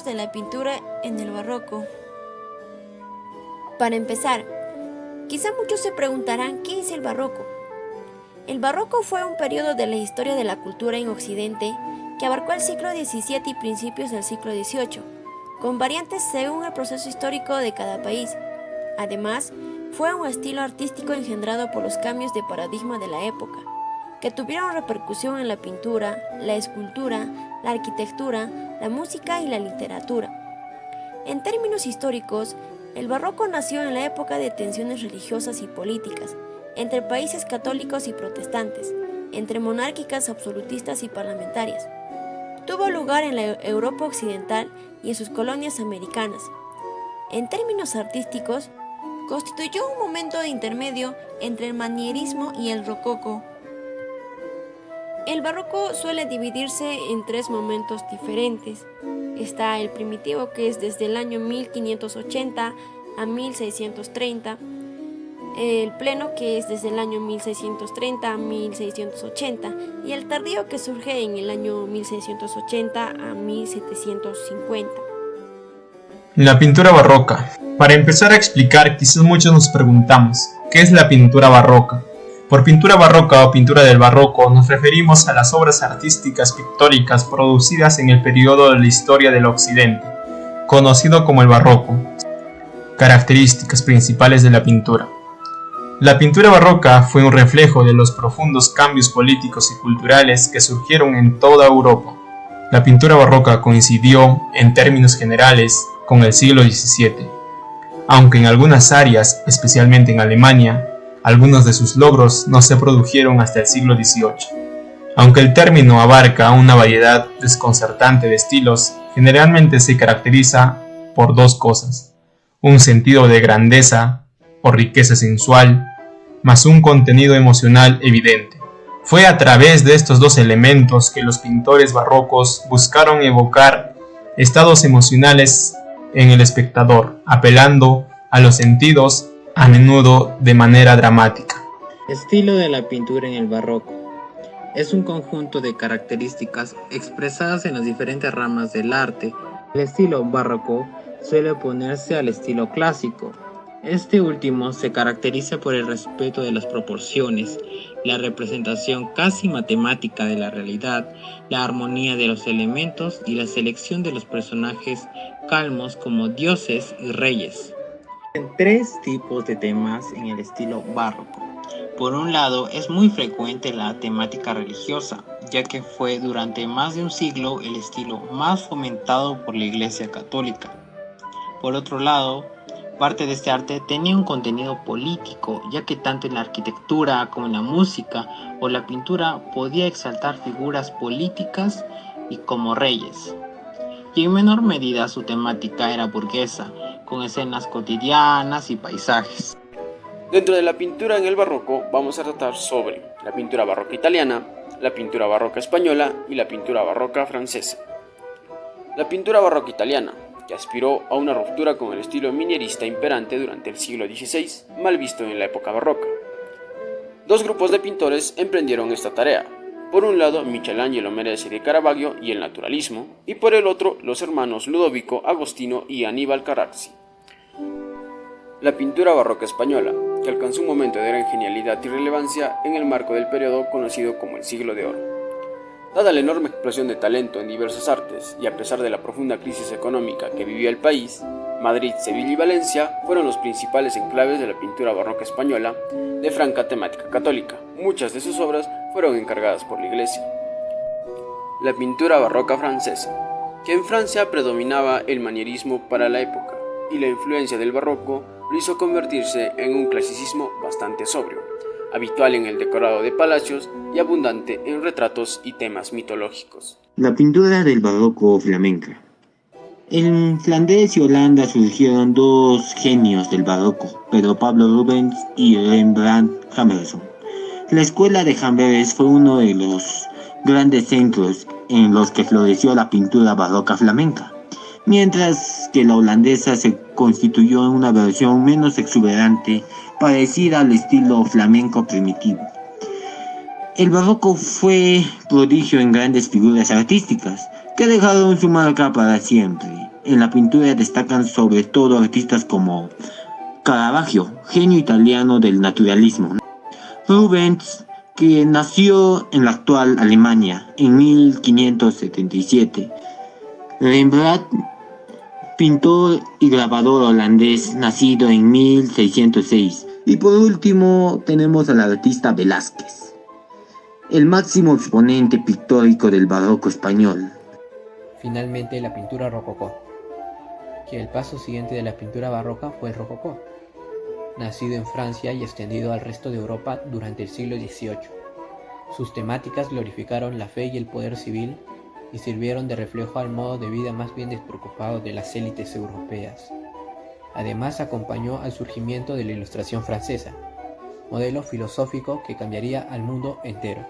tipos de la pintura en el barroco. Para empezar, quizá muchos se preguntarán ¿qué es el barroco? El barroco fue un periodo de la historia de la cultura en Occidente que abarcó el siglo XVII y principios del siglo XVIII, con variantes según el proceso histórico de cada país. Además, fue un estilo artístico engendrado por los cambios de paradigma de la época, que tuvieron repercusión en la pintura, la escultura, la arquitectura, la música y la literatura. En términos históricos, el barroco nació en la época de tensiones religiosas y políticas, entre países católicos y protestantes, entre monárquicas absolutistas y parlamentarias. Tuvo lugar en la Europa occidental y en sus colonias americanas. En términos artísticos, constituyó un momento de intermedio entre el manierismo y el rococó. El barroco suele dividirse en tres momentos diferentes. Está el primitivo, que es desde el año 1580 a 1630, el pleno, que es desde el año 1630 a 1680, y el tardío, que surge en el año 1680 a 1750. La pintura barroca. Para empezar a explicar, quizás muchos nos preguntamos, ¿qué es la pintura barroca? Por pintura barroca o pintura del barroco nos referimos a las obras artísticas pictóricas producidas en el periodo de la historia del Occidente, conocido como el barroco. Características principales de la pintura. La pintura barroca fue un reflejo de los profundos cambios políticos y culturales que surgieron en toda Europa. La pintura barroca coincidió, en términos generales, con el siglo XVII, aunque en algunas áreas, especialmente en Alemania, algunos de sus logros no se produjeron hasta el siglo XVIII. Aunque el término abarca una variedad desconcertante de estilos, generalmente se caracteriza por dos cosas: un sentido de grandeza o riqueza sensual, más un contenido emocional evidente. Fue a través de estos dos elementos que los pintores barrocos buscaron evocar estados emocionales en el espectador, apelando a los sentidos, a menudo de manera dramática. Estilo de la pintura en el barroco. Es un conjunto de características expresadas en las diferentes ramas del arte. El estilo barroco suele oponerse al estilo clásico. Este último se caracteriza por el respeto de las proporciones, la representación casi matemática de la realidad, la armonía de los elementos y la selección de los personajes calmos como dioses y reyes. Existen tres tipos de temas en el estilo barroco. Por un lado, es muy frecuente la temática religiosa, ya que fue durante más de un siglo el estilo más fomentado por la Iglesia Católica. Por otro lado, parte de este arte tenía un contenido político, ya que tanto en la arquitectura como en la música o la pintura podía exaltar figuras políticas y como reyes. Y en menor medida su temática era burguesa, con escenas cotidianas y paisajes. Dentro de la pintura en el barroco vamos a tratar sobre la pintura barroca italiana, la pintura barroca española y la pintura barroca francesa. La pintura barroca italiana, que aspiró a una ruptura con el estilo minierista imperante durante el siglo XVI, mal visto en la época barroca. Dos grupos de pintores emprendieron esta tarea. Por un lado, Michelangelo Meresi de Caravaggio y el naturalismo, y por el otro, los hermanos Ludovico Agostino y Aníbal Carracci. La pintura barroca española, que alcanzó un momento de gran genialidad y relevancia en el marco del periodo conocido como el Siglo de Oro. Dada la enorme explosión de talento en diversas artes y a pesar de la profunda crisis económica que vivía el país, Madrid, Sevilla y Valencia fueron los principales enclaves de la pintura barroca española de franca temática católica. Muchas de sus obras fueron encargadas por la Iglesia. La pintura barroca francesa, que en Francia predominaba el manierismo para la época, y la influencia del barroco lo hizo convertirse en un clasicismo bastante sobrio, habitual en el decorado de palacios y abundante en retratos y temas mitológicos. La pintura del barroco flamenca. En Flandes y Holanda surgieron dos genios del barroco, Pedro Pablo Rubens y Rembrandt Jamerson. La escuela de Amberes fue uno de los grandes centros en los que floreció la pintura barroca flamenca, mientras que la holandesa se constituyó en una versión menos exuberante, parecida al estilo flamenco primitivo. El barroco fue prodigio en grandes figuras artísticas, que dejaron su marca para siempre. En la pintura destacan sobre todo artistas como Caravaggio, genio italiano del naturalismo, Rubens, que nació en la actual Alemania en 1577, Rembrandt, pintor y grabador holandés nacido en 1606, y por último tenemos al artista Velázquez, el máximo exponente pictórico del barroco español. Finalmente, la pintura rococó, que el paso siguiente de la pintura barroca fue el rococó, nacido en Francia y extendido al resto de Europa durante el siglo XVIII. Sus temáticas glorificaron la fe y el poder civil y sirvieron de reflejo al modo de vida más bien despreocupado de las élites europeas. Además, acompañó al surgimiento de la Ilustración francesa, modelo filosófico que cambiaría al mundo entero.